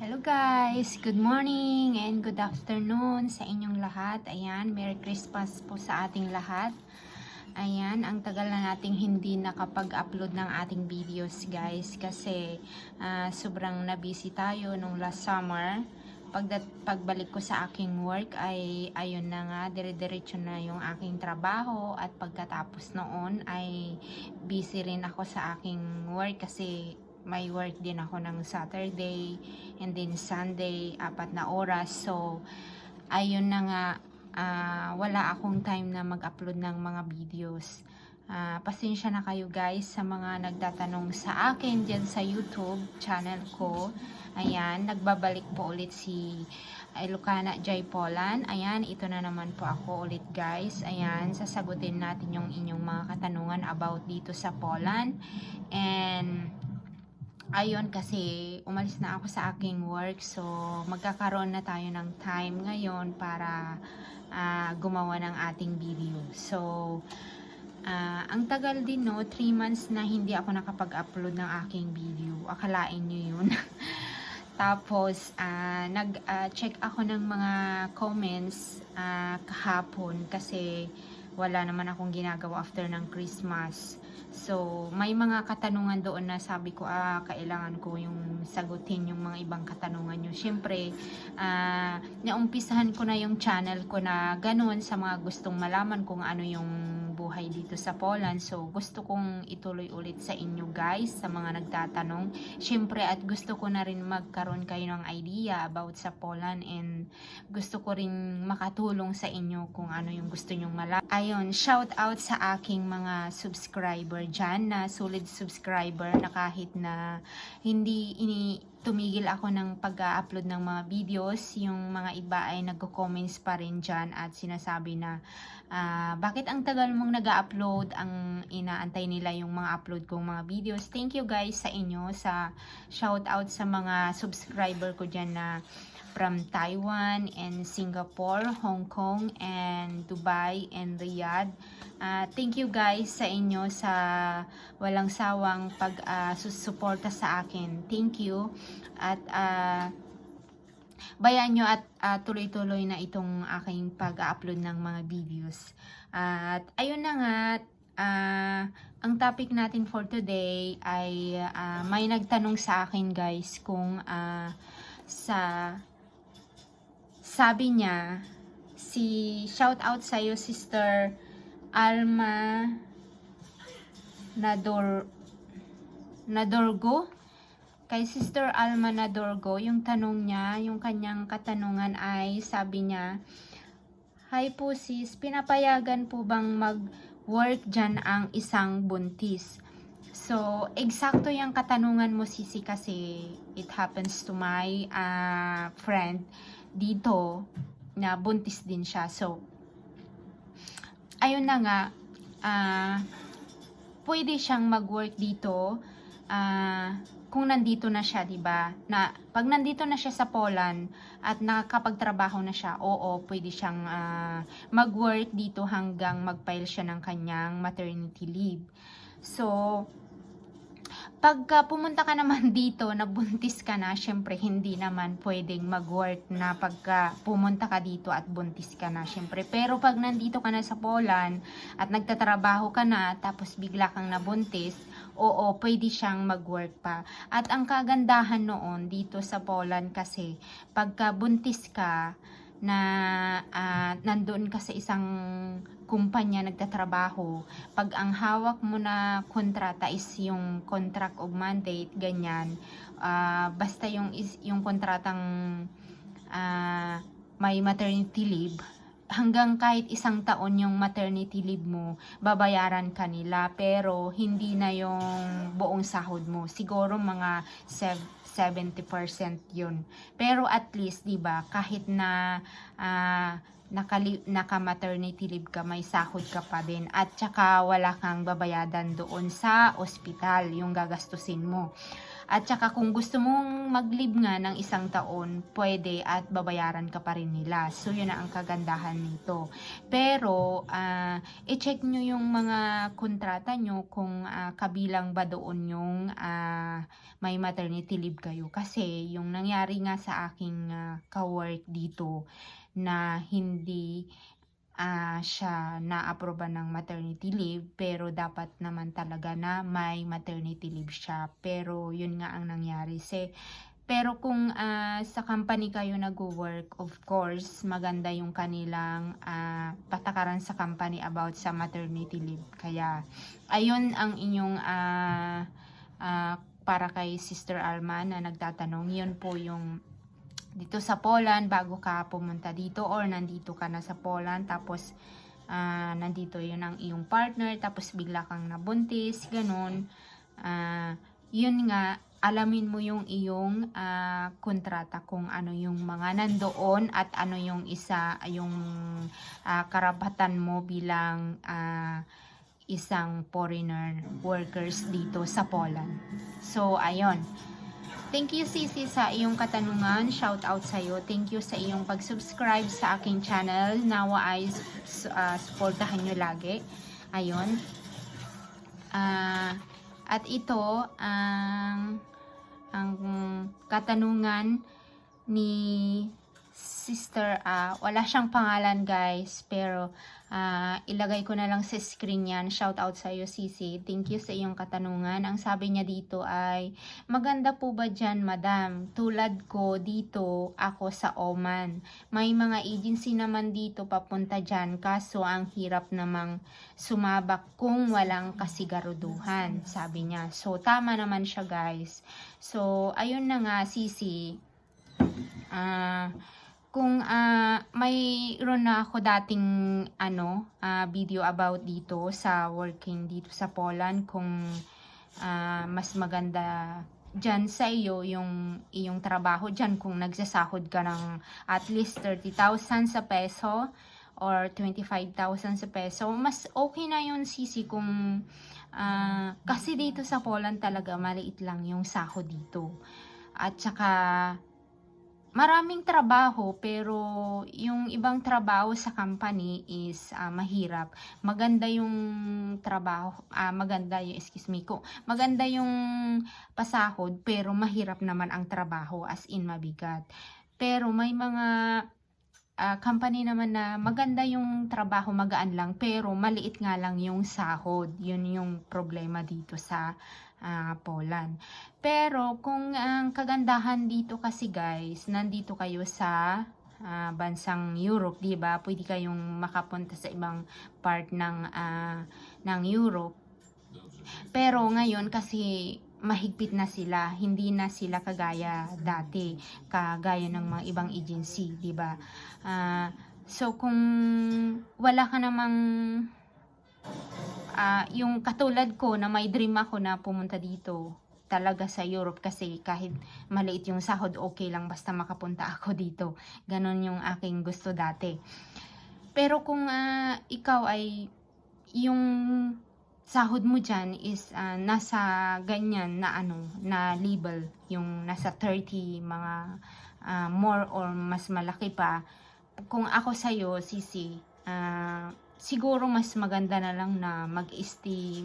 Hello guys! Good morning and good afternoon sa inyong lahat. Ayan, Merry Christmas po sa ating lahat. Ayan, ang tagal na nating hindi nakapag-upload ng ating videos guys kasi sobrang na-busy tayo nung last summer. Pagbalik ko sa aking work ay ayun na nga, dire-diretso na yung aking trabaho at pagkatapos noon ay busy rin ako sa aking work kasi may work din ako ng Saturday and then Sunday, 4 na oras. So, ayun na nga, wala akong time na mag-upload ng mga videos. Pasensya na kayo guys sa mga nagtatanong sa akin dyan sa YouTube channel ko. Ayan, nagbabalik po ulit si Ilocana Jai Polan. Ayan, ito na naman po ako ulit guys. Ayan, sasagutin natin yung inyong mga katanungan about dito sa Poland. And ayun, kasi umalis na ako sa aking work, so magkakaroon na tayo ng time ngayon para gumawa ng ating video. So ang tagal din, no, 3 months na hindi ako nakapag-upload ng aking video. Akalain nyo yun. Tapos nag-check ako ng mga comments kahapon kasi wala naman akong ginagawa after ng Christmas. So, may mga katanungan doon na sabi ko, kailangan ko yung sagutin yung mga ibang katanungan nyo. Siyempre, naumpisahan ko na yung channel ko na ganun sa mga gustong malaman kung ano yung buhay dito sa Poland. So, gusto kong ituloy ulit sa inyo guys, sa mga nagtatanong. Siyempre, at gusto ko na rin magkaroon kayo ng idea about sa Poland and gusto ko rin makatulong sa inyo kung ano yung gusto nyong malaman. Ayun, shout out sa aking mga subscriber dyan na solid subscriber na kahit na hindi tumigil ako ng pag-upload ng mga videos, yung mga iba ay nagko-comments pa rin dyan at sinasabi na bakit ang tagal mong nag-upload, ang inaantay nila yung mga upload kong mga videos. Thank you guys sa inyo, sa shout out sa mga subscriber ko dyan na from Taiwan and Singapore, Hong Kong and Dubai and Riyadh. Thank you guys sa inyo sa walang sawang pag-susuporta sa akin. Thank you. At bayaan nyo at tuloy-tuloy na itong aking pag-upload ng mga videos. At ayun na nga, ang topic natin for today ay may nagtanong sa akin guys kung sabi niya, shout out sa iyo Sister Alma Nadorgo. Kay Sister Alma Nadorgo, yung tanong niya, yung kanyang katanungan ay sabi niya, "Hi po sis, pinapayagan po bang mag-work dyan ang isang buntis?" So, eksakto yung katanungan mo sisi kasi it happens to my friend dito na buntis din siya. So, ayun na nga, pwede siyang mag-work dito kung nandito na siya, 'di ba? Na pag nandito na siya sa Poland at nakakapagtrabaho na siya, oo, pwede siyang mag-work dito hanggang mag-file siya ng kanyang maternity leave. So, pagka pumunta ka naman dito na buntis ka na, syempre hindi naman pwedeng mag-work na pagka pumunta ka dito at buntis ka na, syempre. Pero pag nandito ka na sa Poland at nagtatrabaho ka na tapos bigla kang nabuntis, oo, pwede siyang mag-work pa. At ang kagandahan noon dito sa Poland kasi pagka buntis ka na nandoon ka sa isang kumpanya nagtatrabaho, pag ang hawak mo na kontrata is yung contract of mandate, ganyan, basta yung kontratang may maternity leave, hanggang kahit 1 taon yung maternity leave mo, babayaran ka nila, pero hindi na yung buong sahod mo. Siguro mga 70% yun. Pero at least, 'di ba, kahit na naka-maternity leave ka, may sahod ka pa din. At saka wala kang babayadan doon sa ospital, yung gagastusin mo. At saka kung gusto mong mag-leave nga ng 1 taon, pwede at babayaran ka pa rin nila. So yun na ang kagandahan nito. Pero i-check nyo yung mga kontrata nyo kung kabilang ba doon yung may maternity leave kayo. Kasi yung nangyari nga sa aking ka-work dito na hindi siya na-aproba ng maternity leave, pero dapat naman talaga na may maternity leave siya. Pero yun nga ang nangyari. Pero kung sa company kayo nag-work, of course, maganda yung kanilang patakaran sa company about sa maternity leave. Kaya, ayun ang inyong para kay Sister Alma na nagtatanong, yun po yung dito sa Poland bago ka pumunta dito or nandito ka na sa Poland tapos nandito yun ang iyong partner tapos bigla kang nabuntis, ganun. Yun nga, alamin mo yung iyong kontrata kung ano yung mga nandoon at ano yung yung karapatan mo bilang isang foreigner workers dito sa Poland. So, ayun. Thank you, Sisi, sa iyong katanungan. Shout out sa iyo. Thank you sa iyong pag-subscribe sa aking channel. Nawa ay supportahan nyo lagi. Ayun. At ito ang katanungan ni Sister. Wala siyang pangalan, guys, pero ilagay ko na lang sa screen yan. Shout out sa iyo, Sisi. Thank you sa iyong katanungan. Ang sabi niya dito ay, maganda po ba dyan, madam? Tulad ko dito, ako sa Oman. May mga agency naman dito papunta dyan, kaso ang hirap namang sumabak kung walang kasigaruduhan, sabi niya. So, tama naman siya, guys. So, ayun na nga, Sisi. Kung mayroon na ako dating video about dito sa working dito sa Poland, kung mas maganda dyan sa iyo yung iyong trabaho dyan, kung nagsasahod ka ng at least 30,000 sa peso or 25,000 sa peso, mas okay na yun, Sisi, kung kasi dito sa Poland talaga maliit lang yung sahod dito. At saka maraming trabaho, pero yung ibang trabaho sa company is mahirap. Maganda yung trabaho, maganda yung pasahod, pero mahirap naman ang trabaho, as in mabigat. Pero may mga company naman na maganda yung trabaho, magaan lang, pero maliit nga lang yung sahod. Yun yung problema dito sa Poland. Pero kung ang kagandahan dito kasi, guys, nandito kayo sa bansang Europe, 'di ba? Pwede kayong makapunta sa ibang part ng Europe. Pero ngayon kasi mahigpit na sila, hindi na sila kagaya dati, kagaya ng mga ibang agency, 'di ba? So kung wala ka namang yung katulad ko na may dream ako na pumunta dito talaga sa Europe, kasi kahit maliit yung sahod, okay lang basta makapunta ako dito. Ganon yung aking gusto dati. Pero kung ikaw ay yung sahod mo dyan is nasa ganyan na na level, yung nasa 30, mga more or mas malaki pa, kung ako sa'yo, Sisi, siguro mas maganda na lang na mag-stay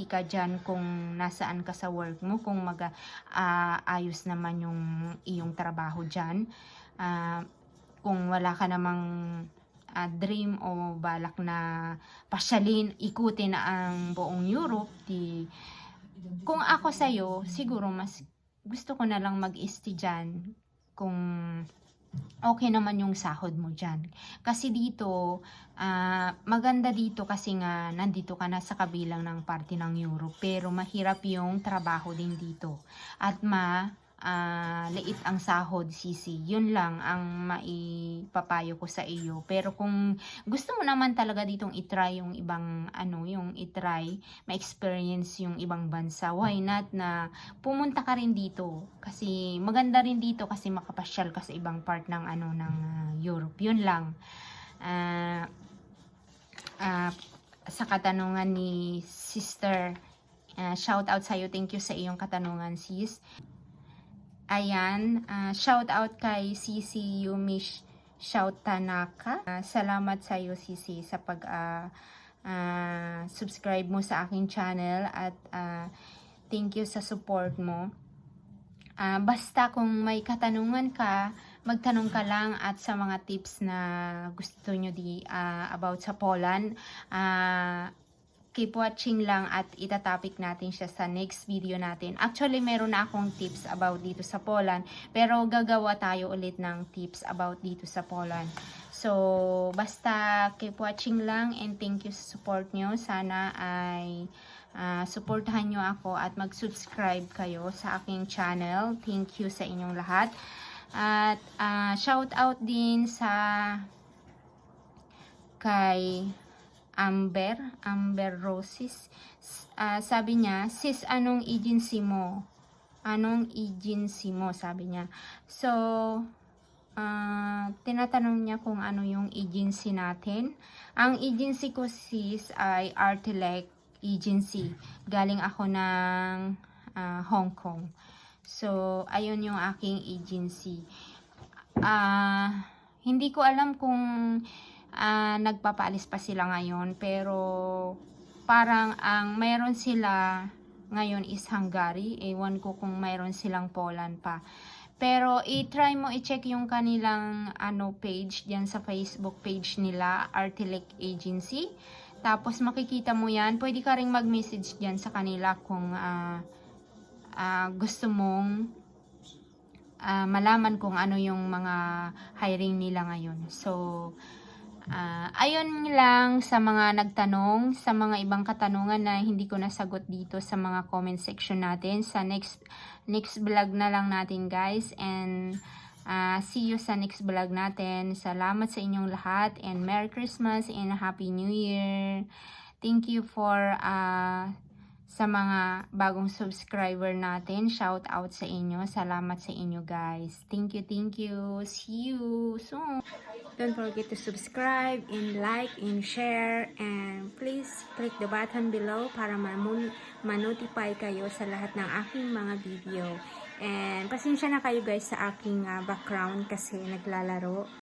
ka dyan kung nasaan ka sa work mo, kung ayos naman yung iyong trabaho dyan. Kung wala ka namang dream o balak na pasyalin, ikutin na ang buong Europe, kung ako sa'yo, siguro mas gusto ko na lang mag-stay dyan kung okay naman yung sahod mo dyan. Kasi dito, maganda dito kasi nga nandito ka na sa kabilang ng parte ng Europe, pero mahirap yung trabaho din dito. At liit ang sahod, Sisi. Yun lang ang maipapayo ko sa iyo. Pero kung gusto mo naman talaga ditong itry yung ibang ma-experience yung ibang bansa, why not na pumunta ka rin dito? Kasi maganda rin dito kasi makapasyal ka sa ibang part ng ng Europe. Yun lang. Sa katanungan ni Sister Shout out sa'yo. Thank you sa iyong katanungan, sis. Ayan, shout out kay Sisi Yumi Shout Tanaka. Salamat sa'yo, Sisi, sa subscribe mo sa aking channel at thank you sa support mo. Basta kung may katanungan ka, magtanong ka lang, at sa mga tips na gusto nyo about sa Poland, keep watching lang at itatopic natin siya sa next video natin. Actually, meron na akong tips about dito sa Poland, pero gagawa tayo ulit ng tips about dito sa Poland. So, basta keep watching lang, and thank you sa support nyo. Sana ay supportahan nyo ako at mag-subscribe kayo sa aking channel. Thank you sa inyong lahat. At shout out din kay Amber Roses. Sabi niya, sis, anong agency mo? Anong agency mo? Sabi niya. So, tinatanong niya kung ano yung agency natin. Ang agency ko, sis, ay Artelec Agency. Galing ako ng Hong Kong. So, ayun yung aking agency. Hindi ko alam kung nagpapaalis pa sila ngayon, pero parang ang mayroon sila ngayon is Hungary. Ewan ko kung mayroon silang Poland pa. Pero i-try mo i-check yung kanilang page diyan sa Facebook page nila, Artelec Agency. Tapos makikita mo yan. Pwede ka ring mag-message diyan sa kanila kung gusto mong malaman kung ano yung mga hiring nila ngayon. So, ayun lang sa mga nagtanong, sa mga ibang katanungan na hindi ko nasagot dito sa mga comment section natin. Sa next vlog na lang natin, guys. And see you sa next vlog natin. Salamat sa inyong lahat, and Merry Christmas and Happy New Year. Thank you for sa mga bagong subscriber natin. Shout out sa inyo. Salamat sa inyo, guys. Thank you, thank you. See you soon. Don't forget to subscribe and like and share, and please click the button below para ma-notify kayo sa lahat ng aking mga video. And pasensya na kayo, guys, sa aking background kasi naglalaro.